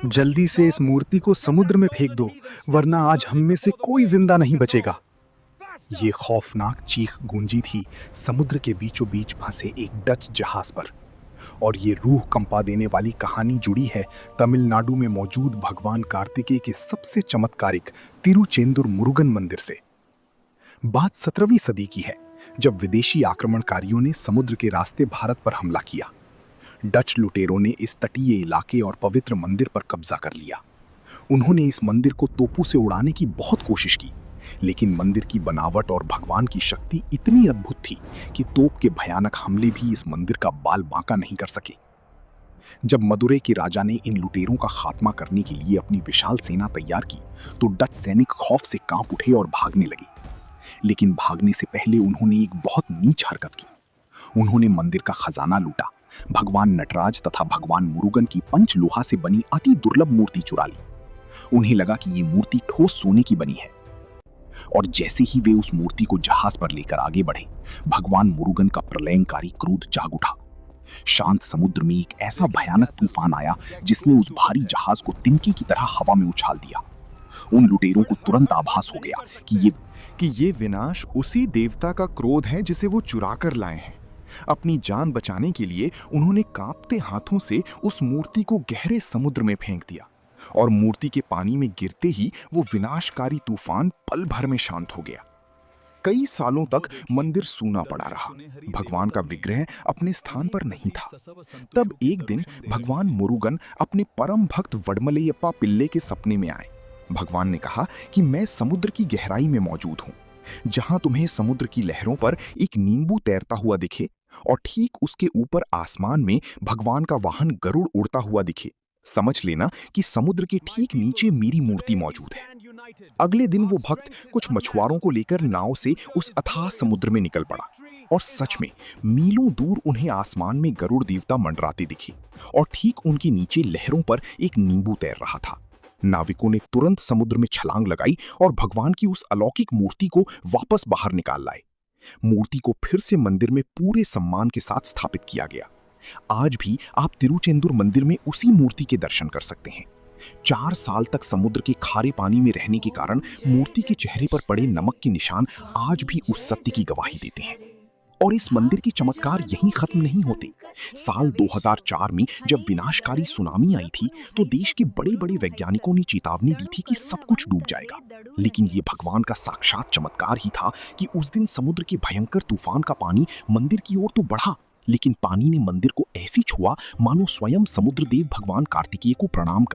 जल्दी से इस मूर्ति को समुद्र में फेंक दो, वरना आज हम में से कोई जिंदा नहीं बचेगा। ये खौफनाक चीख गूंजी थी समुद्र के बीचों बीच फंसे एक डच जहाज पर। और ये रूह कंपा देने वाली कहानी जुड़ी है तमिलनाडु में मौजूद भगवान कार्तिकेय के सबसे चमत्कारिक तिरुचेंदुर मुरुगन मंदिर से। बात 17वीं सदी की है, जब विदेशी आक्रमणकारियों ने समुद्र के रास्ते भारत पर हमला किया। डच लुटेरों ने इस तटीय इलाके और पवित्र मंदिर पर कब्जा कर लिया। उन्होंने इस मंदिर को तोपों से उड़ाने की बहुत कोशिश की, लेकिन मंदिर की बनावट और भगवान की शक्ति इतनी अद्भुत थी कि तोप के भयानक हमले भी इस मंदिर का बाल बांका नहीं कर सके। जब मदुरै के राजा ने इन लुटेरों का खात्मा करने के लिए अपनी विशाल सेना तैयार की, तो डच सैनिक खौफ से कांप उठे और भागने लगे। लेकिन भागने से पहले उन्होंने एक बहुत नीच हरकत की। उन्होंने मंदिर का खजाना लूटा, भगवान नटराज तथा भगवान मुरुगन की पंच लोहा से बनी अति दुर्लभ मूर्ति चुरा ली। उन्हें लगा कि ये मूर्ति ठोस सोने की बनी है। और जैसे ही वे उस मूर्ति को जहाज पर लेकर आगे बढ़े, भगवान मुरुगन का प्रलयंकारी क्रोध जाग उठा। शांत समुद्र में एक ऐसा भयानक तूफान आया जिसने उस भारी जहाज को तिनके की तरह हवा में उछाल दिया। उन लुटेरों को तुरंत आभास हो गया कि ये विनाश उसी देवता का क्रोध है जिसे वो चुरा कर लाए हैं। अपनी जान बचाने के लिए उन्होंने कांपते हाथों से उस मूर्ति को गहरे समुद्र में फेंक दिया, और मूर्ति के पानी में गिरते ही वो विनाशकारी तूफान पल भर में शांत हो गया। कई सालों तक मंदिर सूना पड़ा रहा। भगवान का विग्रह अपने स्थान पर नहीं था। तब एक दिन भगवान मुरुगन अपने परम भक्त वडमलैयप्पा पिल्ले के सपने में आए। भगवान ने कहा कि मैं समुद्र की गहराई में मौजूद हूं। जहां तुम्हें समुद्र की लहरों पर एक नींबू तैरता हुआ दिखे और ठीक उसके ऊपर आसमान में भगवान का वाहन गरुड़ उड़ता हुआ दिखे, समझ लेना कि समुद्र के ठीक नीचे मेरी मूर्ति मौजूद है। अगले दिन वो भक्त कुछ मछुआरों को लेकर नाव से उस अथाह समुद्र में निकल पड़ा, और सच में मीलों दूर उन्हें आसमान में गरुड़ देवता मंडराते दिखे, और ठीक उनके नीचे लहरों पर एक नींबू तैर रहा था। नाविकों ने तुरंत समुद्र में छलांग लगाई और भगवान की उस अलौकिक मूर्ति को वापस बाहर निकाल लाए। मूर्ति को फिर से मंदिर में पूरे सम्मान के साथ स्थापित किया गया। आज भी आप तिरुचेंदुर मंदिर में उसी मूर्ति के दर्शन कर सकते हैं। 4 साल तक समुद्र के खारे पानी में रहने के कारण मूर्ति के चेहरे पर पड़े नमक के निशान आज भी उस सत्य की गवाही देते हैं। और इस मंदिर के चमत्कार यहीं खत्म नहीं होते। साल 2004 में जब विनाशकारी सुनामी आई थी, तो देश के बड़े-बड़े वैज्ञानिकों ने चेतावनी दी थी कि सब कुछ डूब जाएगा। लेकिन ये भगवान का साक्षात चमत्कार ही था कि उस दिन समुद्र के भयंकर तूफान का पानी मंदिर की ओर तो बढ़ा, लेकिन पानी ने मंदिर को ऐसे छुआ मानो स्वयं समुद्र देव भगवान कार्तिकेय को प्रणाम